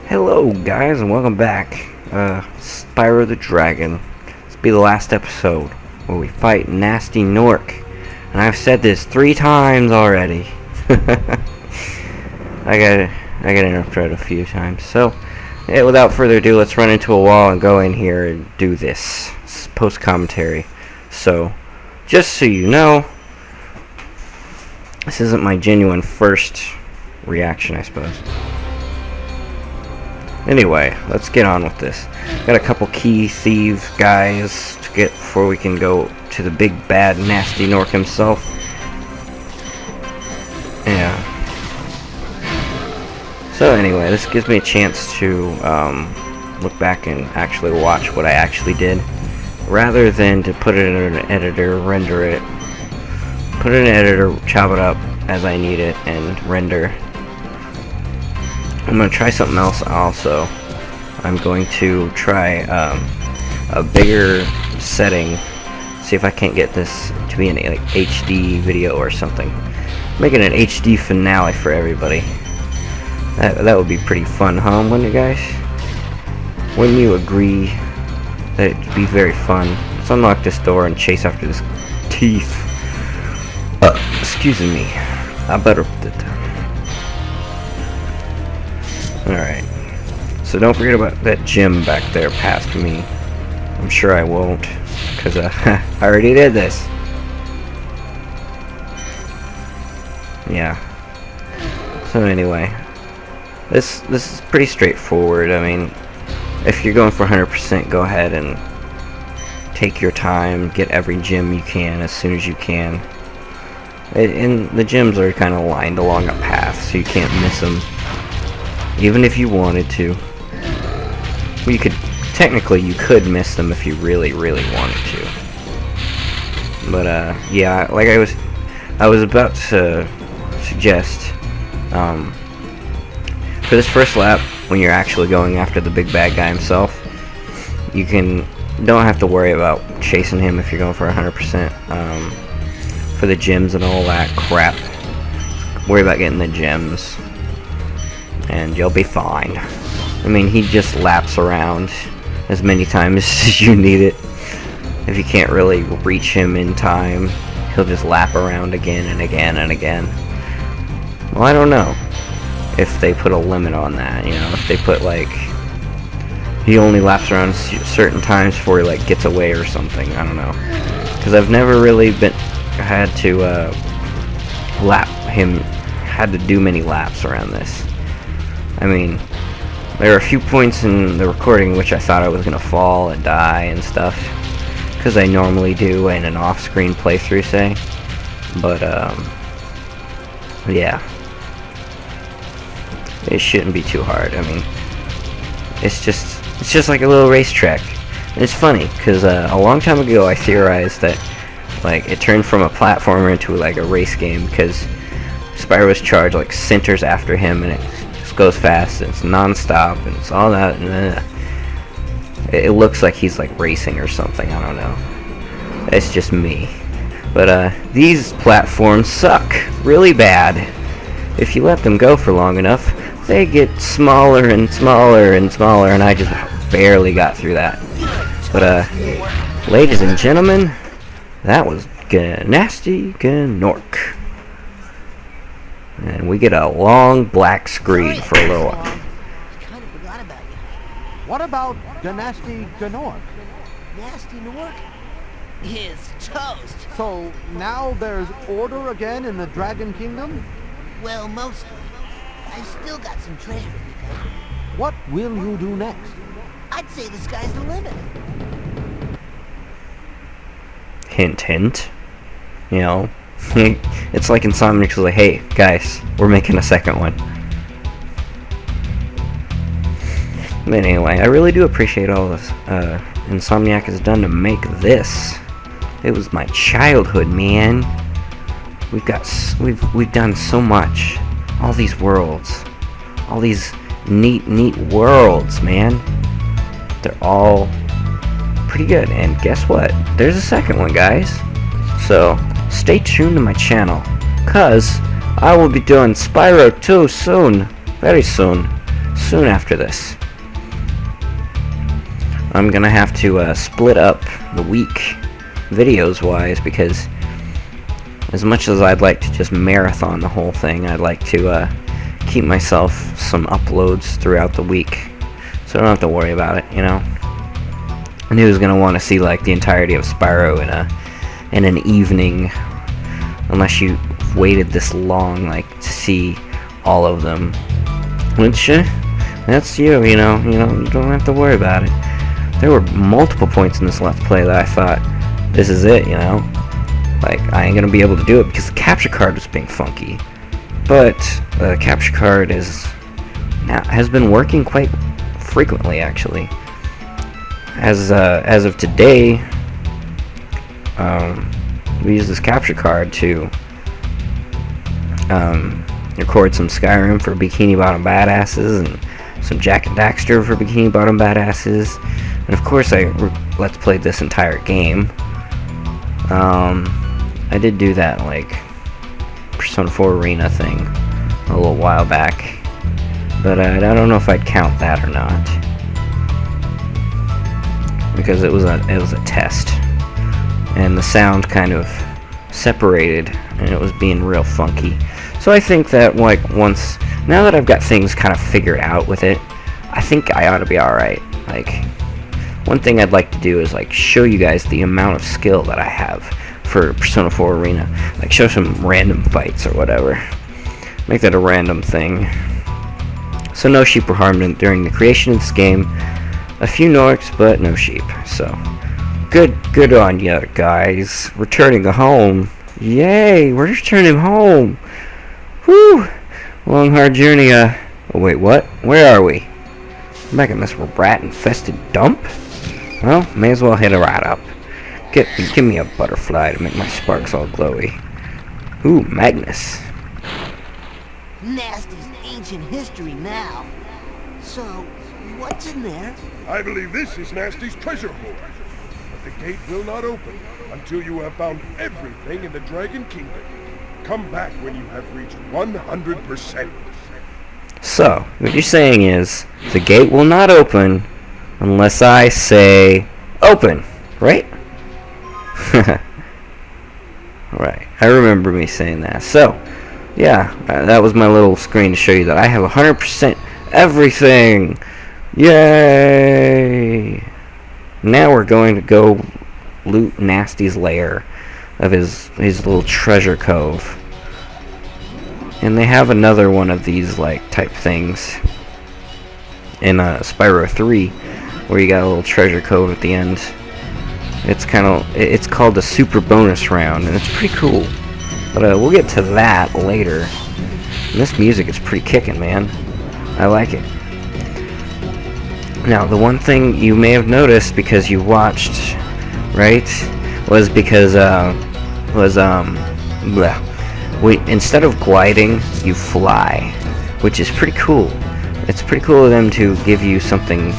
Hello guys and welcome back. Spyro the Dragon. This will be the last episode where we fight Nasty Gnorc. And I've said this 3 times already. I got interrupted a few times. So without further ado, let's run into a wall and go in here and do this. This is post commentary. So just so you know, this isn't my genuine first reaction, I suppose. Anyway, let's get on with this. Got a couple key thief guys to get before we can go to the big bad nasty Gnorc himself. Yeah. So anyway, this gives me a chance to look back and actually watch what I actually did, rather than to put it in an editor, render it, put it in an editor, chop it up as I need it, and render. I'm going to try something else also. I'm going to try a bigger setting, see if I can't get this to be an like, HD video or something. Make it an HD finale for everybody. That would be pretty fun, huh, wouldn't you guys? Wouldn't you agree that it'd be very fun? Let's unlock this door and chase after this thief. Excuse me. I better put it down. Alright, so don't forget about that gym back there past me. I'm sure I won't, because I already did this. Yeah. So anyway, this is pretty straightforward. I mean, if you're going for 100%, go ahead and take your time, get every gym you can as soon as you can. And the gyms are kind of lined along a path, so you can't miss them. Even if you wanted to. Well, technically you could miss them if you really wanted to. But yeah, like I was about to suggest, for this first lap, when you're actually going after the big bad guy himself, you don't have to worry about chasing him if you're going for 100%. For the gems and all that crap, worry about getting the gems, and you'll be fine. I mean, he just laps around as many times as you need it. If you can't really reach him in time, he'll just lap around again and again and again. Well, I don't know if they put a limit on that, you know, if they put like he only laps around certain times before he like gets away or something. I don't know, because I've never really had to do many laps around this. I mean, there are a few points in the recording which I thought I was gonna fall and die and stuff, because I normally do in an off-screen playthrough, say. But yeah, it shouldn't be too hard. I mean, it's just like a little racetrack. And it's funny because a long time ago I theorized that like it turned from a platformer into like a race game, because Spyro's charge like centers after him and it goes fast and it's non-stop and it's all that, and it looks like he's like racing or something. I don't know, it's just me. But these platforms suck really bad. If you let them go for long enough, they get smaller and smaller and smaller, and I just barely got through that. But ladies and gentlemen, that was Nasty Gnorc. And we get a long black screen for a little while. Kind of forgot about you. What about the nasty Gnorc? Nasty Gnorc is toast. So now there's order again in the Dragon Kingdom? Well, mostly. I still got some treasure to be found. What will you do next? I'd say the sky's the limit. Hint, hint. You know, it's like Insomniac's like, hey guys, we're making a second one. But anyway, I really do appreciate all this Insomniac has done to make this. It was my childhood, man. We've done so much. All these worlds, all these neat worlds, man. They're all pretty good. And guess what? There's a second one, guys. So stay tuned to my channel, cause I will be doing Spyro 2 soon, very soon. soon after this. I'm gonna have to split up the week videos wise, because as much as I'd like to just marathon the whole thing, I'd like to keep myself some uploads throughout the week, so I don't have to worry about it, you know. And who's gonna want to see like the entirety of Spyro in an evening, unless you waited this long, like, to see all of them? Which that's you, you know. You don't have to worry about it. There were multiple points in this Let's Play that I thought, this is it, you know? Like, I ain't gonna be able to do it because the capture card was being funky. But the capture card has been working quite frequently, actually. As of today, we use this capture card to record some Skyrim for Bikini Bottom Badasses, and some Jack and Daxter for Bikini Bottom Badasses. And of course I Let's Played this entire game. I did do that, like, Persona 4 Arena thing a little while back, but I don't know if I'd count that or not, because it was a test, and the sound kind of separated, and it was being real funky. So I think that, like, now that I've got things kind of figured out with it, I think I ought to be alright. Like, one thing I'd like to do is, like, show you guys the amount of skill that I have for Persona 4 Arena. Like, show some random fights or whatever. Make that a random thing. So no sheep were harmed during the creation of this game. A few Gnorcs, but no sheep. So, good on ya, guys. Returning home. Yay, we're returning home. Whew. Long, hard journey, Oh, wait, what? Where are we? I'm back in this rat-infested dump? Well, may as well hit a ride up. Give me a butterfly to make my sparks all glowy. Ooh, Magnus. Nasty's ancient history now. So, what's in there? I believe this is Nasty's treasure hoard. But the gate will not open until you have found everything in the Dragon Kingdom. Come back when you have reached 100%. So, what you're saying is, the gate will not open unless I say open, right? Right, I remember me saying that. So, yeah, that was my little screen to show you that I have 100% everything. Yay! Now we're going to go loot Nasty's lair of his little treasure cove. And they have another one of these, like, type things in Spyro 3, where you got a little treasure cove at the end. It's called the super bonus round, and it's pretty cool. But we'll get to that later. And this music is pretty kicking, man. I like it. Now, the one thing you may have noticed because you watched, right, was because instead of gliding, you fly, which is pretty cool. It's pretty cool of them to give you something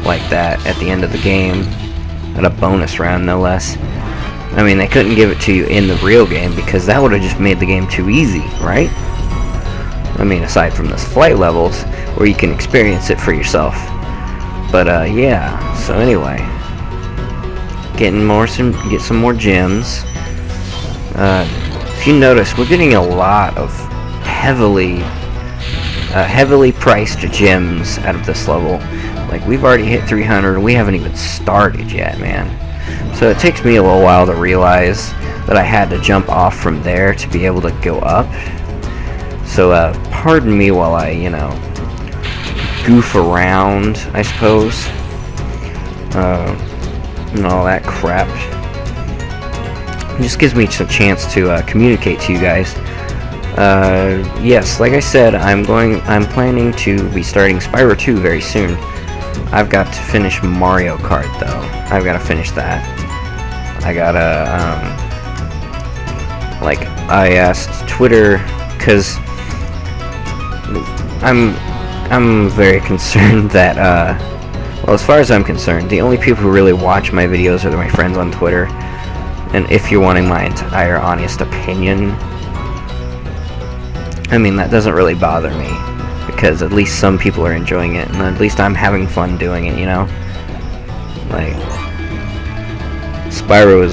like that at the end of the game, at a bonus round, no less. I mean, they couldn't give it to you in the real game because that would have just made the game too easy, right? I mean, aside from those flight levels where you can experience it for yourself. But yeah. So anyway, get some more gems. If you notice, we're getting a lot of heavily priced gems out of this level. Like, we've already hit 300 and we haven't even started yet, man. So it takes me a little while to realize that I had to jump off from there to be able to go up. So pardon me while I, goof around, I suppose. And all that crap. It just gives me a chance to communicate to you guys. Yes, like I said, I'm planning to be starting Spyro 2 very soon. I've got to finish Mario Kart, though. I've got to finish that. I gotta, like, I asked Twitter, because I'm very concerned that, well, as far as I'm concerned, the only people who really watch my videos are my friends on Twitter. And if you're wanting my entire honest opinion, I mean, that doesn't really bother me, because at least some people are enjoying it, and at least I'm having fun doing it, you know? Like, Spyro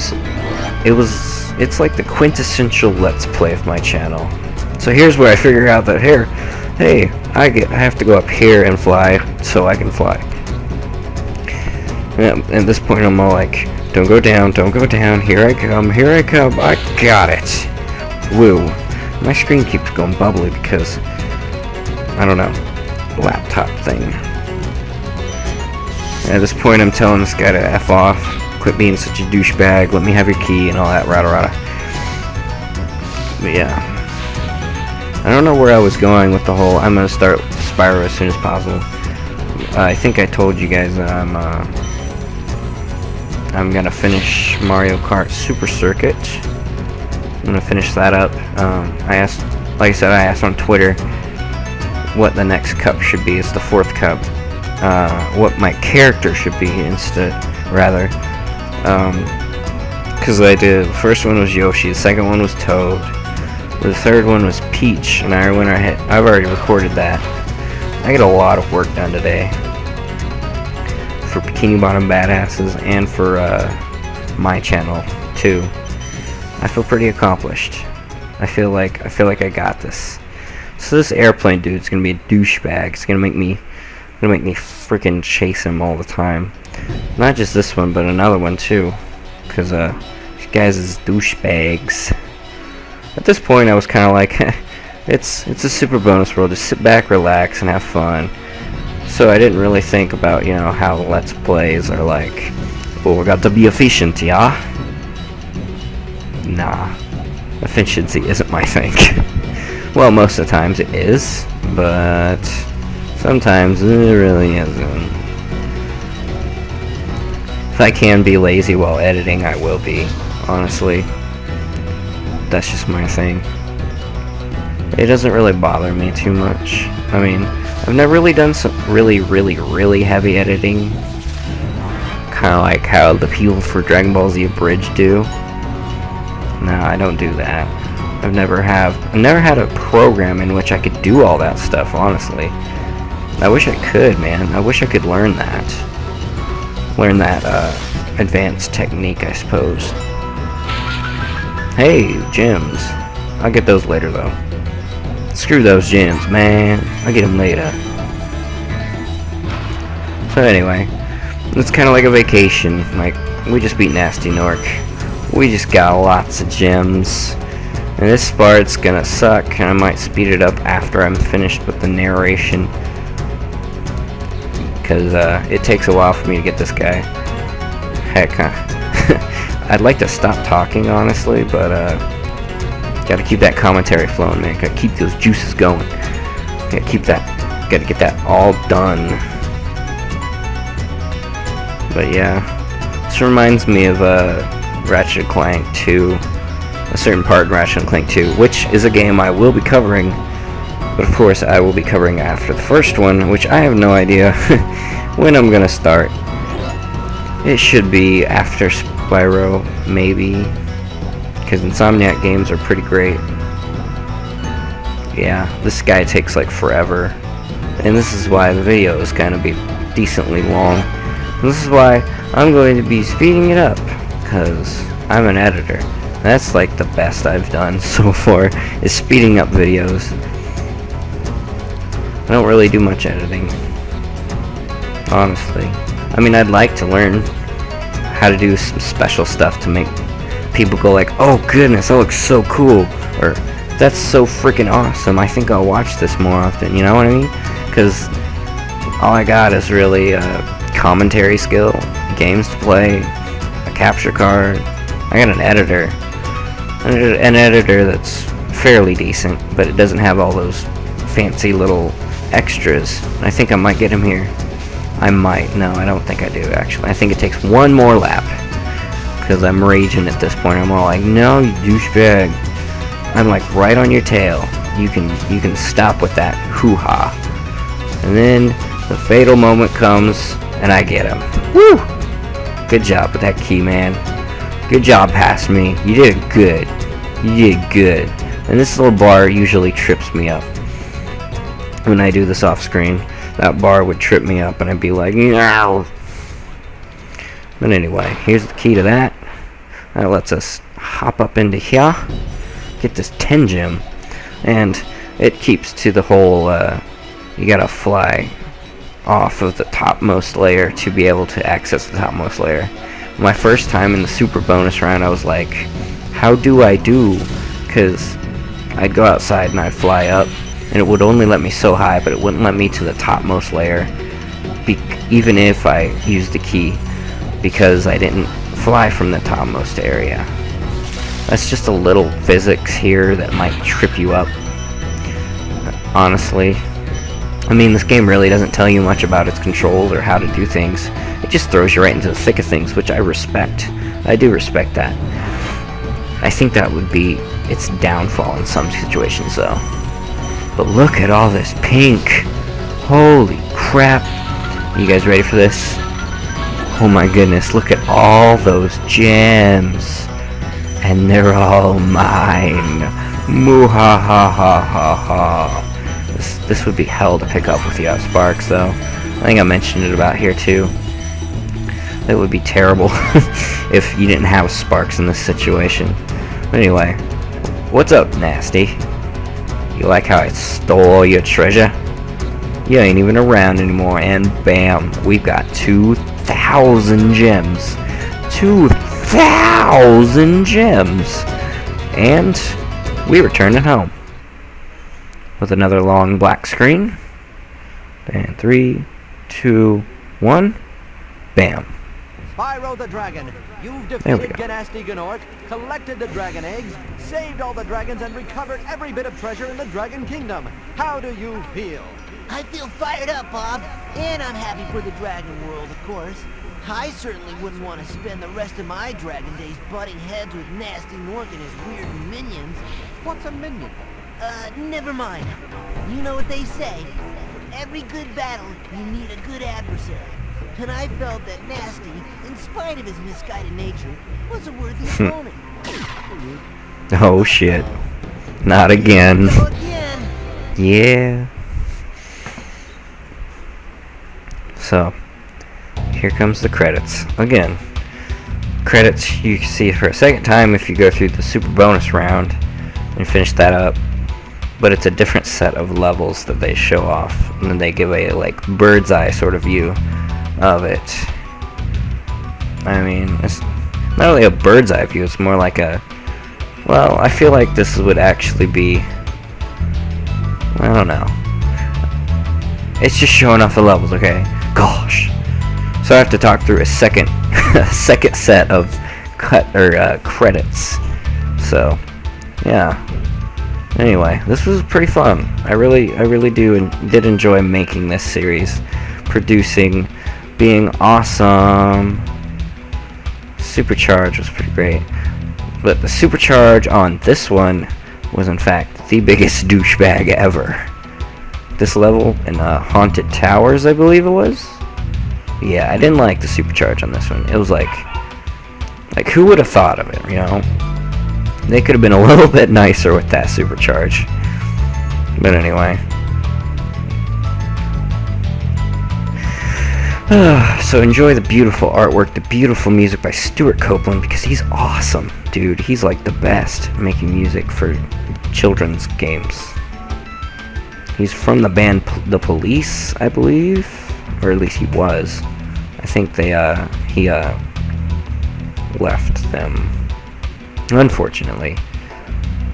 it's like the quintessential Let's Play of my channel. So here's where I figure out that hey, I have to go up here and fly so I can fly. And at this point I'm all like, don't go down, here I come, I got it. Woo. My screen keeps going bubbly because, I don't know, laptop thing. At this point I'm telling this guy to F off, quit being such a douchebag, let me have your key and all that rada. But yeah. I don't know where I was going with the whole, I'm gonna start Spyro as soon as possible. I think I told you guys that I'm gonna finish Mario Kart Super Circuit. I'm gonna finish that up. I asked on Twitter what the next cup should be. It's the 4th cup. What my character should be because I did, the first one was Yoshi, the second one was Toad, the third one was Peach, and I've already recorded that. I get a lot of work done today for Bikini Bottom Badasses and for my channel too. I feel pretty accomplished. I feel like I got this. So this airplane dude's gonna be a douchebag. It's gonna make me freaking chase him all the time. Not just this one, but another one too, because these guys is douchebags. At this point, I was kind of like, it's a super bonus world. Just sit back, relax, and have fun. So I didn't really think about, you know, how Let's Plays are like. Oh, we got to be efficient, yeah? Nah, efficiency isn't my thing. Well, most of the times it is, but sometimes it really isn't. If I can be lazy while editing, I will be, honestly. That's just my thing. It doesn't really bother me too much. I mean, I've never really done some really heavy editing. Kind of like how the people for Dragon Ball Z Abridged do. No, I don't do that. I've never had a program in which I could do all that stuff, honestly. I wish I could, man. I wish I could learn that. Learn that advanced technique, I suppose. Hey, gems. I'll get those later, though. Screw those gems, man. I'll get them later. So anyway, it's kind of like a vacation. Like, we just beat Nasty Gnorc. We just got lots of gems. And this part's gonna suck, and I might speed it up after I'm finished with the narration. Because it takes a while for me to get this guy. Heck, I'd like to stop talking, honestly, but gotta keep that commentary flowing, man. Gotta keep those juices going. Gotta get that all done. But yeah, this reminds me of Ratchet & Clank 2, a certain part in Ratchet & Clank 2, which is a game I will be covering, but of course I will be covering after the first one, which I have no idea when I'm gonna start. It should be after Spyro, maybe, because Insomniac games are pretty great. Yeah, this guy takes like forever, and this is why the video is gonna be decently long. And this is why I'm going to be speeding it up, because I'm an editor. That's like the best I've done so far, is speeding up videos. I don't really do much editing, honestly. I mean, I'd like to learn how to do some special stuff to make people go like, oh goodness, that looks so cool, or that's so freaking awesome, I think I'll watch this more often, you know what I mean? Because all I got is really commentary skill, games to play, a capture card. I got an editor that's fairly decent, but it doesn't have all those fancy little extras. I think I might get him here. I might. No, I don't think I do, actually. I think it takes one more lap, because I'm raging at this point. I'm all like, no, you douchebag. I'm like right on your tail. You can stop with that hoo-ha. And then the fatal moment comes, and I get him. Woo! Good job with that key, man. Good job past me. You did good. You did good. And this little bar usually trips me up. when I do this off screen. That bar would trip me up and I'd be like, no. But anyway, here's the key to that. That lets us hop up into here, get this 10 gem, and it keeps to the whole, you gotta fly off of the topmost layer to be able to access the topmost layer. My first time in the super bonus round, I was like, how do I do? Because I'd go outside and I'd fly up, and it would only let me so high, but it wouldn't let me to the topmost layer, even if I used the key, because I didn't fly from the topmost area. That's just a little physics here that might trip you up, honestly. I mean, this game really doesn't tell you much about its controls or how to do things. It just throws you right into the thick of things, which I respect. I do respect that. I think that would be its downfall in some situations, though. But look at all this pink. Holy crap. You guys ready for this? Oh my goodness, look at all those gems. And they're all mine. Moo-ha-ha-ha-ha-ha. This would be hell to pick up with you at Sparks, though. I think I mentioned it about here, too. It would be terrible if you didn't have Sparks in this situation. But anyway, what's up, Nasty? You like how I stole your treasure? You ain't even around anymore, and bam, we've got 2,000 gems. 2,000 gems! And we return it home. With another long black screen. And 3, 2, 1. Bam. Spyro the Dragon, you've defeated Gnasty Gnorc, collected the dragon eggs, saved all the dragons, and recovered every bit of treasure in the Dragon Kingdom. How do you feel? I feel fired up, Bob. And I'm happy for the Dragon World, of course. I certainly wouldn't want to spend the rest of my Dragon days butting heads with Gnasty Gnorc and his weird minions. What's a minion? Never mind. You know what they say. For every good battle, you need a good adversary. And I felt that Gnasty, in spite of his misguided nature, was a worthy opponent. Oh shit. Not again. Go again. Yeah. So, here comes the credits. Again, credits you can see for a second time if you go through the super bonus round and finish that up. But it's a different set of levels that they show off, and then they give a like bird's eye sort of view of it. I mean, it's not really a bird's eye view, it's more like a, well, I feel like this would actually be, I don't know. It's just showing off the levels, okay? Gosh. So I have to talk through a second second set of credits. So, yeah. Anyway, this was pretty fun. I really did enjoy making this series, producing, being awesome. Supercharge was pretty great, but the supercharge on this one was in fact the biggest douchebag ever. This level in Haunted Towers, I believe it was. Yeah, I didn't like the supercharge on this one. It was like who would have thought of it, you know? They could have been a little bit nicer with that supercharge. But anyway. So enjoy the beautiful artwork, the beautiful music by Stuart Copeland, because he's awesome, dude. He's like the best making music for children's games. He's from the band The Police, I believe, or at least he was. I think he left them. Unfortunately.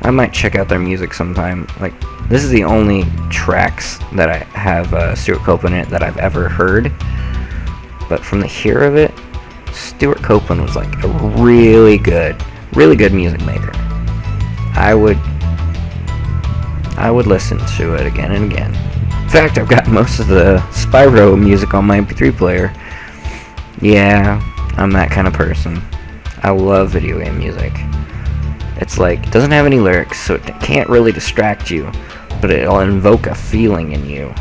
I might check out their music sometime. Like, this is the only tracks that I have Stuart Copeland in it that I've ever heard. But from the hear of it, Stuart Copeland was like a really good music maker. I would listen to it again and again. In fact, I've got most of the Spyro music on my MP3 player. Yeah, I'm that kind of person. I love video game music. It's like, it doesn't have any lyrics, so it can't really distract you, but it'll invoke a feeling in you.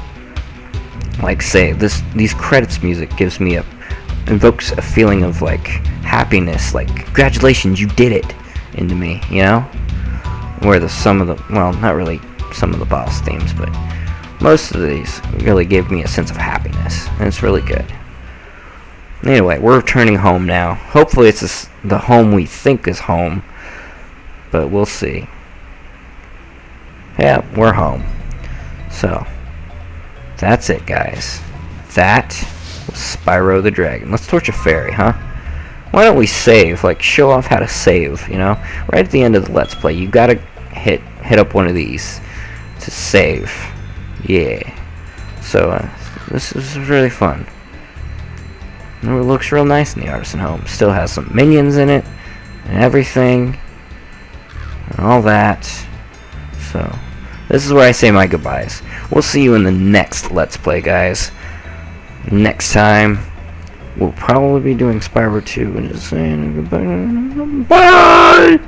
Like, say, these credits music invokes a feeling of, like, happiness, like, congratulations, you did it, into me, you know? Where not really some of the boss themes, but most of these really give me a sense of happiness, and it's really good. Anyway, we're returning home now. Hopefully it's the home we think is home, but we'll see. Yeah, we're home. So, that's it, guys. That was Spyro the Dragon. Let's torch a fairy, huh? Why don't we save? Like, show off how to save, you know? Right at the end of the Let's Play, you gotta hit up one of these to save. Yeah. So, this is really fun. And it looks real nice in the artisan home. Still has some minions in it, and everything, and all that. So, this is where I say my goodbyes. We'll see you in the next Let's Play, guys. Next time, we'll probably be doing Spyro 2 and just saying goodbye. Bye!